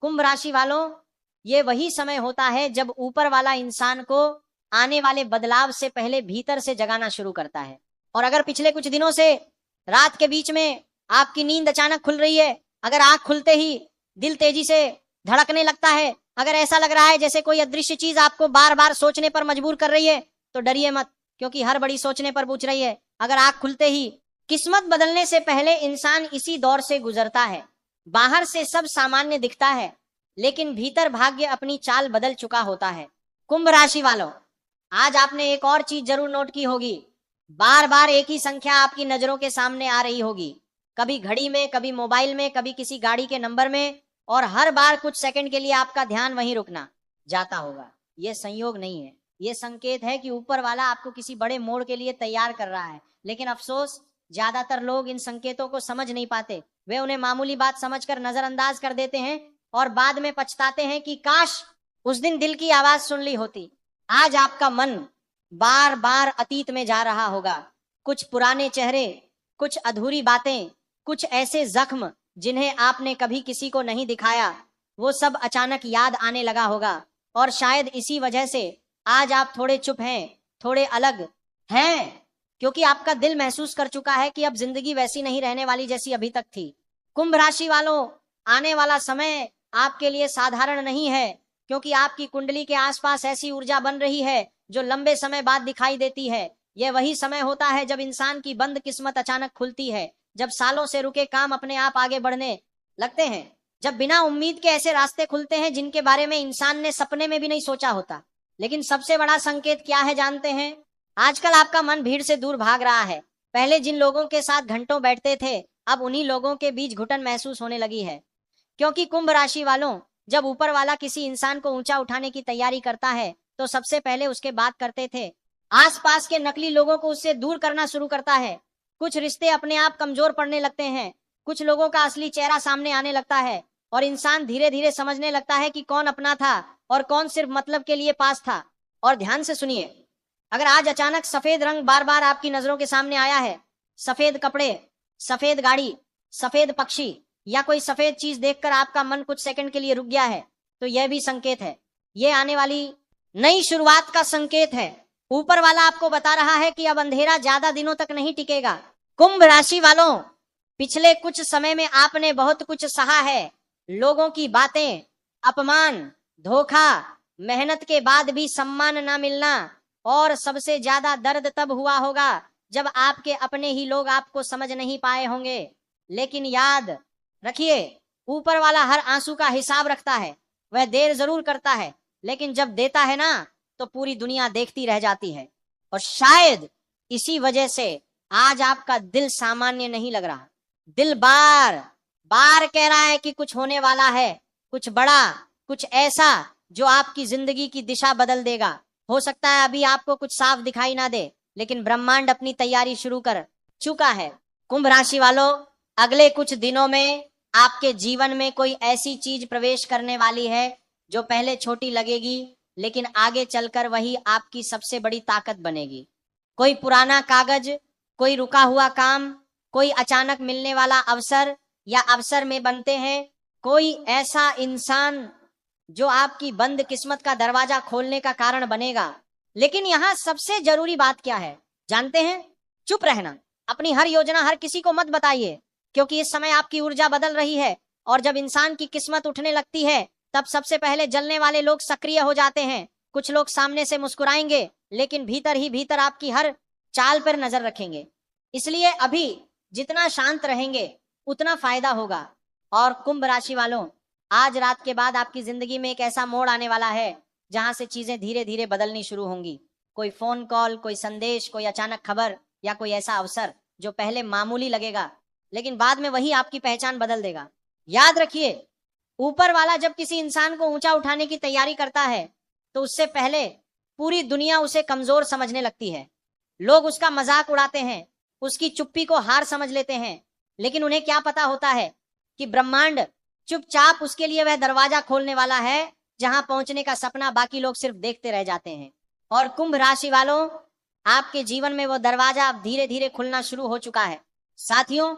कुंभ राशि वालों, ये वही समय होता है जब ऊपर वाला इंसान को आने वाले बदलाव से पहले भीतर से जगाना शुरू करता है। और अगर पिछले कुछ दिनों से रात के बीच में आपकी नींद अचानक खुल रही है, अगर आंख खुलते ही दिल तेजी से धड़कने लगता है, अगर ऐसा लग रहा है जैसे कोई अदृश्य चीज आपको बार बार सोचने पर मजबूर कर रही है, तो डरिए मत, क्योंकि हर बड़ी सोचने पर पूछ रही है। अगर आंख खुलते ही किस्मत बदलने से पहले इंसान इसी दौर से गुजरता है। बाहर से सब सामान्य दिखता है, लेकिन भीतर भाग्य अपनी चाल बदल चुका होता है। कुंभ राशि वालों, आज आपने एक और चीज जरूर नोट की होगी, बार बार एक ही संख्या आपकी नजरों के सामने आ रही होगी, कभी घड़ी में, कभी मोबाइल में, कभी किसी गाड़ी के नंबर में, और हर बार कुछ सेकंड के लिए आपका ध्यान वहीं रुकना जाता होगा। यह संयोग नहीं है, यह संकेत है कि ऊपर वाला आपको किसी बड़े मोड़ के लिए तैयार कर रहा है। लेकिन अफसोस, ज्यादातर लोग इन संकेतों को समझ नहीं पाते। वे उन्हें मामूली बात समझकर नजरअंदाज कर देते हैं और बाद में पछताते हैं कि काश उस दिन दिल की आवाज सुन ली होती। आज आपका मन बार बार अतीत में जा रहा होगा। कुछ पुराने चेहरे, कुछ अधूरी बातें, कुछ ऐसे जख्म जिन्हें आपने कभी किसी को नहीं दिखाया, वो सब अचानक याद आने लगा होगा। और शायद इसी वजह से आज आप थोड़े चुप हैं, थोड़े अलग हैं, क्योंकि आपका दिल महसूस कर चुका है कि अब जिंदगी वैसी नहीं रहने वाली जैसी अभी तक थी। कुंभ राशि वालों, आने वाला समय आपके लिए साधारण नहीं है, क्योंकि आपकी कुंडली के आसपास ऐसी ऊर्जा बन रही है जो लंबे समय बाद दिखाई देती है। यह वही समय होता है जब इंसान की बंद किस्मत अचानक खुलती है, जब सालों से रुके काम अपने आप आगे बढ़ने लगते हैं, जब बिना उम्मीद के ऐसे रास्ते खुलते हैं जिनके बारे में इंसान ने सपने में भी नहीं सोचा होता। लेकिन सबसे बड़ा संकेत क्या है जानते हैं? आजकल आपका मन भीड़ से दूर भाग रहा है। पहले जिन लोगों के साथ घंटों बैठते थे, अब उन्हीं लोगों के बीच घुटन महसूस होने लगी है। क्योंकि कुंभ राशि वालों, जब ऊपर वाला किसी इंसान को ऊंचा उठाने की तैयारी करता है, तो सबसे पहले उसके बात करते थे आसपास के नकली लोगों को उससे दूर करना शुरू करता है। कुछ रिश्ते अपने आप कमजोर पड़ने लगते हैं, कुछ लोगों का असली चेहरा सामने आने लगता है, और इंसान धीरे धीरे समझने लगता है कि कौन अपना था और कौन सिर्फ मतलब के लिए पास था। और ध्यान से सुनिए, अगर आज अचानक सफेद रंग बार बार आपकी नजरों के सामने आया है, सफेद कपड़े, सफेद गाड़ी, सफेद पक्षी, या कोई सफेद चीज देखकर आपका मन कुछ सेकंड के लिए रुक गया है, तो यह भी संकेत है। यह आने वाली नई शुरुआत का संकेत है। ऊपर वाला आपको बता रहा है कि अब अंधेरा ज्यादा दिनों तक नहीं टिकेगा। कुंभ राशि वालों, पिछले कुछ समय में आपने बहुत कुछ सहा है। लोगों की बातें, अपमान, धोखा, मेहनत के बाद भी सम्मान ना मिलना, और सबसे ज्यादा दर्द तब हुआ होगा जब आपके अपने ही लोग आपको समझ नहीं पाए होंगे। लेकिन याद रखिए, ऊपर वाला हर आंसू का हिसाब रखता है। वह देर जरूर करता है, लेकिन जब देता है ना, तो पूरी दुनिया देखती रह जाती है। और शायद इसी वजह से आज आपका दिल सामान्य नहीं लग रहा। दिल बार बार कह रहा है कि कुछ होने वाला है, कुछ बड़ा, कुछ ऐसा जो आपकी जिंदगी की दिशा बदल देगा। हो सकता है अभी आपको कुछ साफ दिखाई ना दे, लेकिन ब्रह्मांड अपनी तैयारी शुरू कर चुका है। कुंभ राशि वालों, अगले कुछ दिनों में आपके जीवन में कोई ऐसी चीज प्रवेश करने वाली है जो पहले छोटी लगेगी, लेकिन आगे चलकर वही आपकी सबसे बड़ी ताकत बनेगी। कोई पुराना कागज, कोई रुका हुआ काम, कोई अचानक मिलने वाला अवसर या अवसर में बनते हैं कोई ऐसा इंसान जो आपकी बंद किस्मत का दरवाजा खोलने का कारण बनेगा। लेकिन यहाँ सबसे जरूरी बात क्या है जानते हैं? चुप रहना। अपनी हर योजना हर किसी को मत बताइए, क्योंकि इस समय आपकी ऊर्जा बदल रही है, और जब इंसान की किस्मत उठने लगती है, तब सबसे पहले जलने वाले लोग सक्रिय हो जाते हैं। कुछ लोग सामने से मुस्कुराएंगे, लेकिन भीतर ही भीतर आपकी हर चाल पर नजर रखेंगे। इसलिए अभी जितना शांत रहेंगे उतना फायदा होगा। और कुंभ राशि वालों, आज रात के बाद आपकी जिंदगी में एक ऐसा मोड़ आने वाला है जहां से चीजें धीरे धीरे बदलनी शुरू होंगी। कोई फोन कॉल, कोई संदेश, कोई अचानक खबर, या कोई ऐसा अवसर जो पहले मामूली लगेगा, लेकिन बाद में वही आपकी पहचान बदल देगा। याद रखिए, ऊपर वाला जब किसी इंसान को ऊंचा उठाने की तैयारी करता है, तो उससे पहले पूरी दुनिया उसे कमजोर समझने लगती है। लोग उसका मजाक उड़ाते हैं, उसकी चुप्पी को हार समझ लेते हैं, लेकिन उन्हें क्या पता होता है कि ब्रह्मांड चुपचाप उसके लिए वह दरवाजा खोलने वाला है जहां पहुंचने का सपना बाकी लोग सिर्फ देखते रह जाते हैं। और कुंभ राशि वालों, आपके जीवन में वो दरवाजा अब धीरे धीरे खुलना शुरू हो चुका है। साथियों,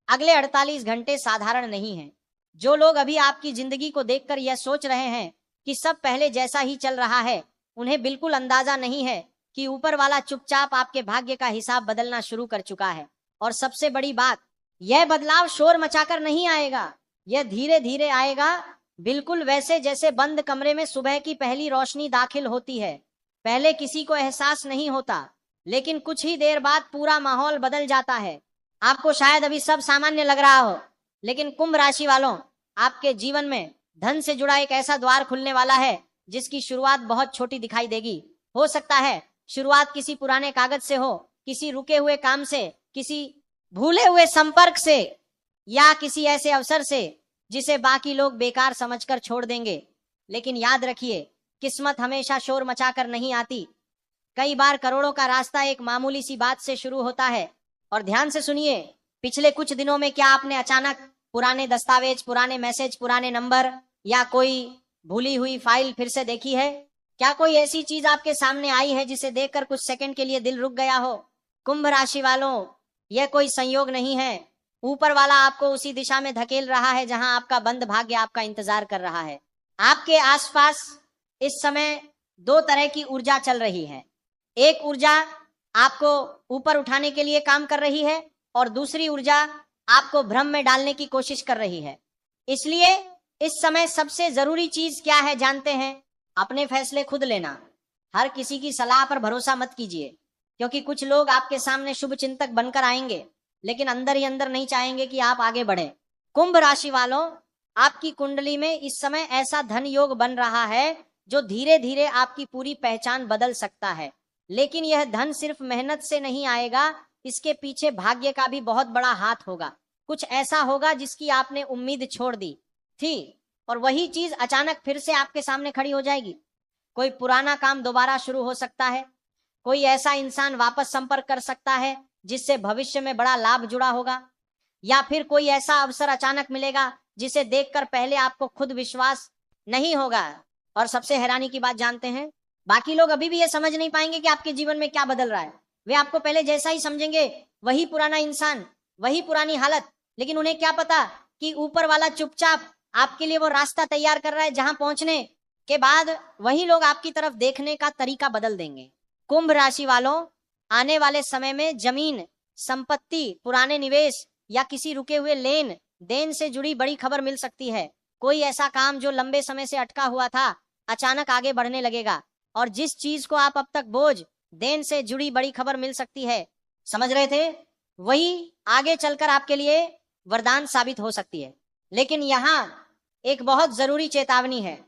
अगले 48 घंटे साधारण नहीं है। जो लोग अभी आपकी जिंदगी को देखकर यह सोच रहे हैं कि सब पहले जैसा ही चल रहा है, उन्हें बिल्कुल अंदाजा नहीं है कि ऊपर वाला चुपचाप आपके भाग्य का हिसाब बदलना शुरू कर चुका है। और सबसे बड़ी बात, यह बदलाव शोर मचाकर नहीं आएगा, यह धीरे धीरे आएगा, बिल्कुल वैसे जैसे बंद कमरे में सुबह की पहली रोशनी दाखिल होती है। पहले किसी को एहसास नहीं होता, लेकिन कुछ ही देर बाद पूरा माहौल बदल जाता है। आपको शायद अभी सब सामान्य लग रहा हो, लेकिन कुंभ राशि वालों, आपके जीवन में धन से जुड़ा एक ऐसा द्वार खुलने वाला है जिसकी शुरुआत बहुत छोटी दिखाई देगी। हो सकता है शुरुआत किसी पुराने कागज से हो, किसी रुके हुए काम से, किसी भूले हुए संपर्क से, या किसी ऐसे अवसर से जिसे बाकी लोग बेकार समझकर छोड़ देंगे। लेकिन याद रखिए, किस्मत हमेशा शोर मचाकर नहीं आती। कई बार करोड़ों का रास्ता एक मामूली सी बात से शुरू होता है। और ध्यान से सुनिए, पिछले कुछ दिनों में क्या आपने अचानक पुराने दस्तावेज, पुराने मैसेज, पुराने नंबर या कोई भूली हुई फाइल फिर से देखी है? क्या कोई ऐसी चीज आपके सामने आई है जिसे देखकर कुछ सेकंड के लिए दिल रुक गया हो? कुंभ राशि वालों, यह कोई संयोग नहीं है। ऊपर वाला आपको उसी दिशा में धकेल रहा है जहां आपका बंद भाग्य आपका इंतजार कर रहा है। आपके आसपास इस समय दो तरह की ऊर्जा चल रही है। एक ऊर्जा आपको ऊपर उठाने के लिए काम कर रही है और दूसरी ऊर्जा आपको भ्रम में डालने की कोशिश कर रही है। इसलिए इस समय सबसे जरूरी चीज क्या है जानते हैं? अपने फैसले खुद लेना। हर किसी की सलाह पर भरोसा मत कीजिए, क्योंकि कुछ लोग आपके सामने शुभ चिंतक बनकर आएंगे, लेकिन अंदर ही अंदर नहीं चाहेंगे कि आप आगे बढ़े। कुंभ राशि वालों, आपकी कुंडली में इस समय ऐसा धन योग बन रहा है जो धीरे धीरे आपकी पूरी पहचान बदल सकता है। लेकिन यह धन सिर्फ मेहनत से नहीं आएगा, इसके पीछे भाग्य का भी बहुत बड़ा हाथ होगा। कुछ ऐसा होगा जिसकी आपने उम्मीद छोड़ दी थी और वही चीज अचानक फिर से आपके सामने खड़ी हो जाएगी। कोई पुराना काम दोबारा शुरू हो सकता है, कोई ऐसा इंसान वापस संपर्क कर सकता है जिससे भविष्य में बड़ा लाभ जुड़ा होगा, या फिर कोई ऐसा अवसर अचानक मिलेगा जिसे देखकर पहले आपको खुद विश्वास नहीं होगा। और सबसे हैरानी की बात जानते हैं, बाकी लोग अभी भी ये समझ नहीं पाएंगे कि आपके जीवन में क्या बदल रहा है। वे आपको पहले जैसा ही समझेंगे, वही पुराना इंसान, वही पुरानी हालत। लेकिन उन्हें क्या पता कि ऊपर वाला चुपचाप आपके लिए वो रास्ता तैयार कर रहा है जहां पहुंचने के बाद वही लोग आपकी तरफ देखने का तरीका बदल देंगे। कुंभ राशि वालों, आने वाले समय में जमीन, संपत्ति, पुराने निवेश या किसी रुके हुए लेन देन से जुड़ी बड़ी खबर मिल सकती है। कोई ऐसा काम जो लंबे समय से अटका हुआ था अचानक आगे बढ़ने लगेगा, और जिस चीज को आप अब तक बोझ देन से जुड़ी बड़ी खबर मिल सकती है समझ रहे थे, वही आगे चलकर आपके लिए वरदान साबित हो सकती है। लेकिन यहाँ एक बहुत जरूरी चेतावनी है,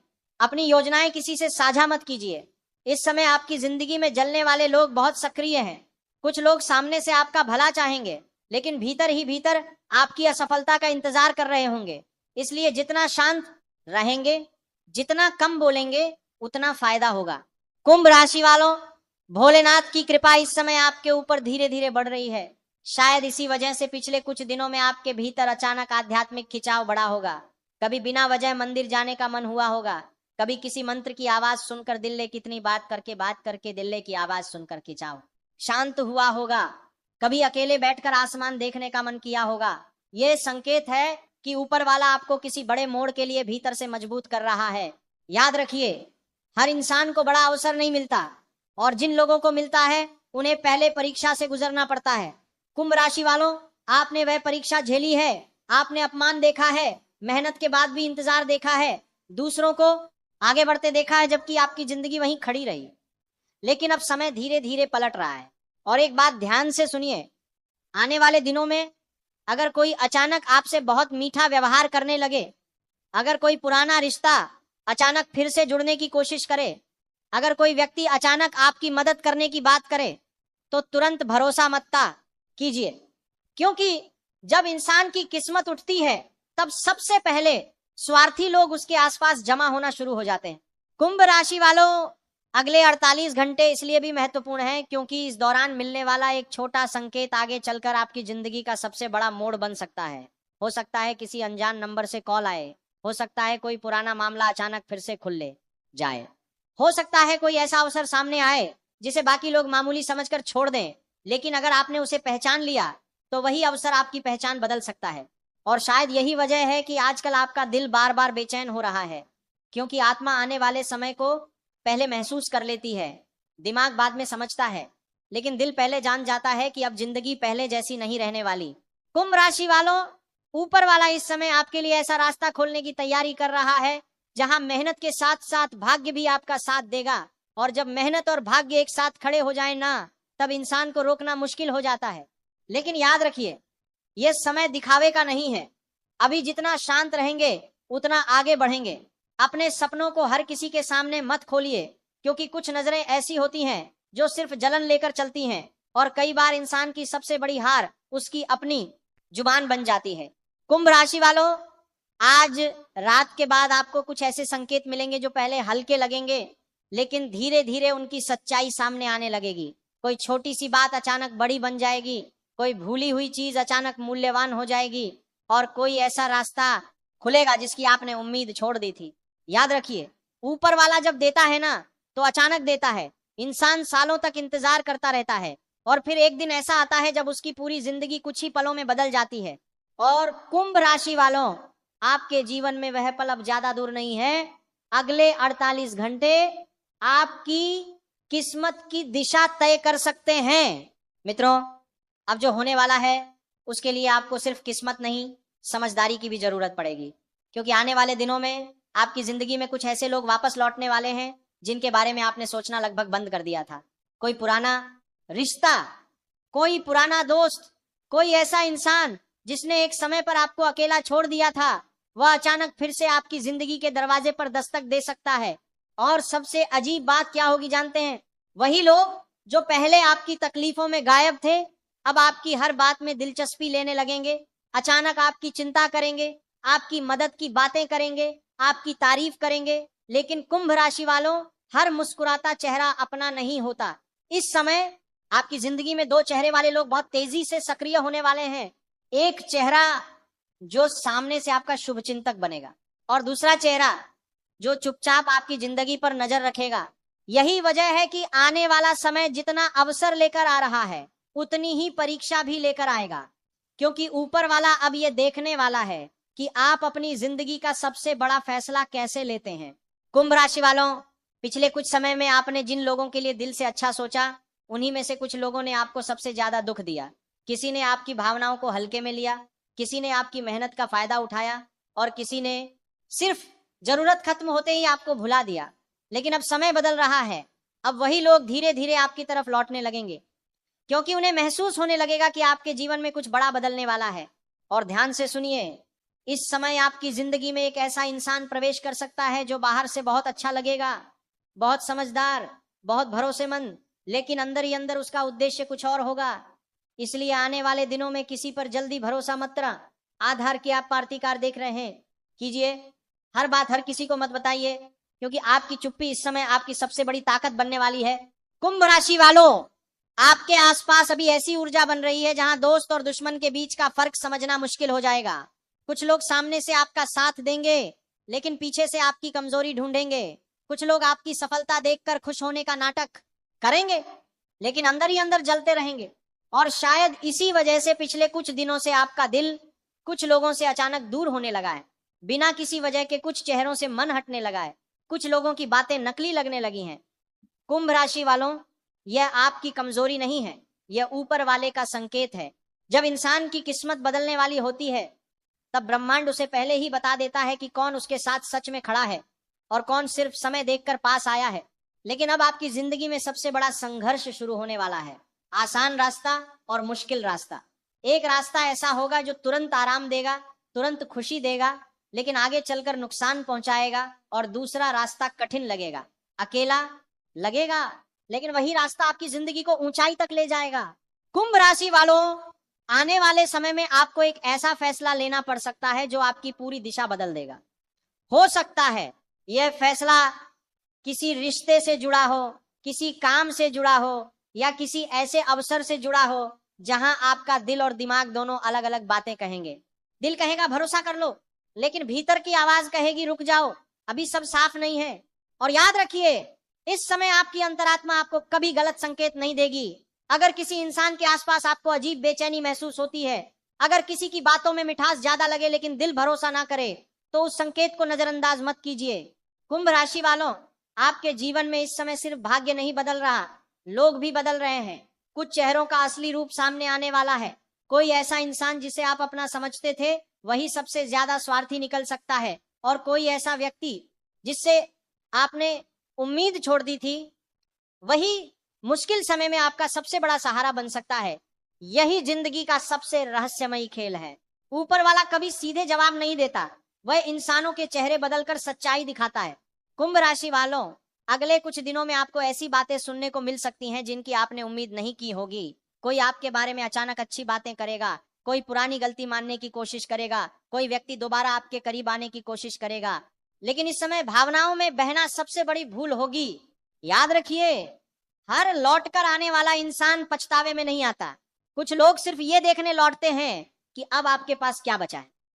अपनी योजनाएं किसी से साझा मत कीजिए। इस समय आपकी जिंदगी में जलने वाले लोग बहुत सक्रिय हैं। कुछ लोग सामने से आपका भला चाहेंगे, लेकिन भीतर ही भीतर आपकी असफलता का इंतजार कर रहे होंगे। इसलिए जितना शांत रहेंगे, जितना कम बोलेंगे, उतना फायदा होगा। कुंभ राशि वालों, भोलेनाथ की कृपा इस समय आपके ऊपर धीरे धीरे बढ़ रही है। शायद इसी वजह से पिछले कुछ दिनों में आपके भीतर अचानक आध्यात्मिक खिंचाव बढ़ा होगा। कभी बिना वजह मंदिर जाने का मन हुआ होगा, कभी किसी मंत्र की आवाज सुनकर दिल ने कितनी बात करके दिल की आवाज सुनकर खिंचाव शांत हुआ होगा, कभी अकेले बैठकर आसमान देखने का मन किया होगा। यह संकेत है कि ऊपर वाला आपको किसी बड़े मोड़ के लिए भीतर से मजबूत कर रहा है। याद रखिए, हर इंसान को बड़ा अवसर नहीं मिलता, और जिन लोगों को मिलता है उन्हें पहले परीक्षा से गुजरना पड़ता है। कुंभ राशि वालों, आपने वह परीक्षा झेली है, आपने अपमान देखा है, मेहनत के बाद भी इंतजार देखा है, दूसरों को आगे बढ़ते देखा है, जबकि आपकी जिंदगी वहीं खड़ी रही। लेकिन अब समय धीरे धीरे पलट रहा है। और एक बात ध्यान से सुनिए, आने वाले दिनों में अगर कोई अचानक आपसे बहुत मीठा व्यवहार करने लगे, अगर कोई पुराना रिश्ता अचानक फिर से जुड़ने की कोशिश करे, अगर कोई व्यक्ति अचानक आपकी मदद करने की बात करे, तो तुरंत भरोसा मत कीजिए। क्योंकि जब इंसान की किस्मत उठती है, तब सबसे पहले स्वार्थी लोग उसके आसपास जमा होना शुरू हो जाते हैं। कुंभ राशि वालों, अगले 48 घंटे इसलिए भी महत्वपूर्ण हैं क्योंकि इस दौरान मिलने वाला एक छोटा संकेत आगे चलकर आपकी जिंदगी का सबसे बड़ा मोड़ बन सकता है। हो सकता है किसी अनजान नंबर से कॉल आए, हो सकता है कोई पुराना मामला अचानक फिर से खुल ले जाए, हो सकता है कोई ऐसा अवसर सामने आए जिसे बाकी लोग मामूली समझकर छोड़ दें, लेकिन अगर आपने उसे पहचान लिया तो वही अवसर आपकी पहचान बदल सकता है। और शायद यही वजह है कि आजकल आपका दिल बार बार बेचैन हो रहा है, क्योंकि आत्मा आने वाले समय को पहले महसूस कर लेती है, दिमाग बाद में समझता है, लेकिन दिल पहले जान जाता है कि अब जिंदगी पहले जैसी नहीं रहने वाली। कुंभ राशि वालों, ऊपर वाला इस समय आपके लिए ऐसा रास्ता खोलने की तैयारी कर रहा है जहां मेहनत के साथ साथ भाग्य भी आपका साथ देगा। और जब मेहनत और भाग्य एक साथ खड़े हो जाए ना, तब इंसान को रोकना मुश्किल हो जाता है। लेकिन याद रखिए, यह समय दिखावे का नहीं है। अभी जितना शांत रहेंगे उतना आगे बढ़ेंगे। अपने सपनों को हर किसी के सामने मत खोलिए, क्योंकि कुछ नजरें ऐसी होती हैं जो सिर्फ जलन लेकर चलती हैं, और कई बार इंसान की सबसे बड़ी हार उसकी अपनी जुबान बन जाती है। कुंभ राशि वालों, आज रात के बाद आपको कुछ ऐसे संकेत मिलेंगे जो पहले हल्के लगेंगे, लेकिन धीरे धीरे उनकी सच्चाई सामने आने लगेगी। कोई छोटी सी बात अचानक बड़ी बन जाएगी, कोई भूली हुई चीज अचानक मूल्यवान हो जाएगी, और कोई ऐसा रास्ता खुलेगा जिसकी आपने उम्मीद छोड़ दी थी। याद रखिए, ऊपर वाला जब देता है ना, तो अचानक देता है। इंसान सालों तक इंतजार करता रहता है, और फिर एक दिन ऐसा आता है जब उसकी पूरी जिंदगी कुछ ही पलों में बदल जाती है। और कुंभ राशि वालों, आपके जीवन में वह पल अब ज्यादा दूर नहीं है। अगले 48 घंटे आपकी किस्मत की दिशा तय कर सकते हैं। मित्रों, अब जो होने वाला है उसके लिए आपको सिर्फ किस्मत नहीं, समझदारी की भी जरूरत पड़ेगी, क्योंकि आने वाले दिनों में आपकी जिंदगी में कुछ ऐसे लोग वापस लौटने वाले हैं जिनके बारे में आपने सोचना लगभग बंद कर दिया था। कोई पुराना रिश्ता, कोई पुराना दोस्त, कोई ऐसा इंसान जिसने एक समय पर आपको अकेला छोड़ दिया था, वह अचानक फिर से आपकी जिंदगी के दरवाजे पर दस्तक दे सकता है। और सबसे अजीब बात क्या होगी जानते हैं? वही लोग जो पहले आपकी तकलीफों में गायब थे, अब आपकी हर बात में दिलचस्पी लेने लगेंगे, अचानक आपकी चिंता करेंगे, आपकी मदद की बातें करेंगे, आपकी तारीफ करेंगे। लेकिन कुंभ राशि वालों, हर मुस्कुराता चेहरा अपना नहीं होता। इस समय आपकी जिंदगी में 2 चेहरे वाले लोग बहुत तेजी से सक्रिय होने वाले हैं। एक चेहरा जो सामने से आपका शुभचिंतक बनेगा, और दूसरा चेहरा जो चुपचाप आपकी जिंदगी पर नजर रखेगा। यही वजह है कि आने वाला समय जितना अवसर लेकर आ रहा है, उतनी ही परीक्षा भी लेकर आएगा, क्योंकि ऊपर वाला अब ये देखने वाला है कि आप अपनी जिंदगी का सबसे बड़ा फैसला कैसे लेते हैं। कुंभ राशि वालों, पिछले कुछ समय में आपने जिन लोगों के लिए दिल से अच्छा सोचा, उन्हीं में से कुछ लोगों ने आपको सबसे ज्यादा दुख दिया। किसी ने आपकी भावनाओं को हल्के में लिया, किसी ने आपकी मेहनत का फायदा उठाया, और किसी ने सिर्फ जरूरत खत्म होते ही आपको भुला दिया। लेकिन अब समय बदल रहा है। अब वही लोग धीरे धीरे आपकी तरफ लौटने लगेंगे, क्योंकि उन्हें महसूस होने लगेगा कि आपके जीवन में कुछ बड़ा बदलने वाला है। और ध्यान से सुनिए, इस समय आपकी जिंदगी में एक ऐसा इंसान प्रवेश कर सकता है जो बाहर से बहुत अच्छा लगेगा, बहुत समझदार, बहुत भरोसेमंद, लेकिन अंदर ही अंदर उसका उद्देश्य कुछ और होगा। इसलिए आने वाले दिनों में किसी पर जल्दी भरोसा मत करें। आधार की आप पार्टिकार देख रहे हैं, कीजिए। हर बात हर किसी को मत बताइए, क्योंकि आपकी चुप्पी इस समय आपकी सबसे बड़ी ताकत बनने वाली है। कुंभ राशि वालों, आपके आसपास अभी ऐसी ऊर्जा बन रही है जहां दोस्त और दुश्मन के बीच का फर्क समझना मुश्किल हो जाएगा। कुछ लोग सामने से आपका साथ देंगे, लेकिन पीछे से आपकी कमजोरी ढूंढेंगे। कुछ लोग आपकी सफलता देखकर खुश होने का नाटक करेंगे, लेकिन अंदर ही अंदर जलते रहेंगे। और शायद इसी वजह से पिछले कुछ दिनों से आपका दिल कुछ लोगों से अचानक दूर होने लगा है। बिना किसी वजह के कुछ चेहरों से मन हटने लगा है, कुछ लोगों की बातें नकली लगने लगी हैं। कुंभ राशि वालों, यह आपकी कमजोरी नहीं है, यह ऊपर वाले का संकेत है। जब इंसान की किस्मत बदलने वाली होती है, तब ब्रह्मांड उसे पहले ही बता देता है कि कौन उसके साथ सच में खड़ा है और कौन सिर्फ समय देखकर पास आया है। लेकिन अब आपकी जिंदगी में सबसे बड़ा संघर्ष शुरू होने वाला है। आसान रास्ता और मुश्किल रास्ता। एक रास्ता ऐसा होगा जो तुरंत आराम देगा, तुरंत खुशी देगा, लेकिन आगे चलकर नुकसान पहुंचाएगा। और दूसरा रास्ता कठिन लगेगा, अकेला लगेगा, लेकिन वही रास्ता आपकी जिंदगी को ऊंचाई तक ले जाएगा। कुंभ राशि वालों, आने वाले समय में आपको एक ऐसा फैसला लेना पड़ सकता है जो आपकी पूरी दिशा बदल देगा। हो सकता है यह फैसला किसी रिश्ते से जुड़ा हो, किसी काम से जुड़ा हो, या किसी ऐसे अवसर से जुड़ा हो जहां आपका दिल और दिमाग दोनों अलग अलग बातें कहेंगे। दिल कहेगा भरोसा कर लो, लेकिन भीतर की आवाज कहेगी रुक जाओ, अभी सब साफ नहीं है। और याद रखिए, इस समय आपकी अंतरात्मा आपको कभी गलत संकेत नहीं देगी। अगर किसी इंसान के आसपास आपको अजीब बेचैनी महसूस होती है, अगर किसी की बातों में मिठास ज्यादा लगे लेकिन दिल भरोसा ना करे तो उस संकेत को नजरअंदाज मत कीजिए। कुंभ राशि वालों, आपके जीवन में इस समय सिर्फ भाग्य नहीं बदल रहा, लोग भी बदल रहे हैं। कुछ चेहरों का असली रूप सामने आने वाला है। कोई ऐसा इंसान जिसे आप अपना समझते थे वही सबसे ज्यादा स्वार्थी निकल सकता है, और कोई ऐसा व्यक्ति जिससे आपने उम्मीद छोड़ दी थी वही मुश्किल समय में आपका सबसे बड़ा सहारा बन सकता है। यही जिंदगी का सबसे रहस्यमयी खेल है। ऊपर वाला कभी सीधे जवाब नहीं देता, वह इंसानों के चेहरे बदलकर सच्चाई दिखाता है। कुंभ राशि वालों, अगले कुछ दिनों में आपको ऐसी बातें सुनने को मिल सकती हैं जिनकी आपने उम्मीद नहीं की होगी। कोई आपके बारे में अचानक अच्छी बातें करेगा, कोई पुरानी गलती मानने की कोशिश करेगा, कोई व्यक्ति दोबारा आपके करीब आने की कोशिश करेगा। लेकिन इस समय भावनाओं में बहना सबसे बड़ी भूल होगी। याद रखिए, हर लौटकर आने वाला इंसान पछतावे में नहीं आता। कुछ लोग सिर्फ ये देखने लौटते हैं कि अब आपके पास क्या बचा है।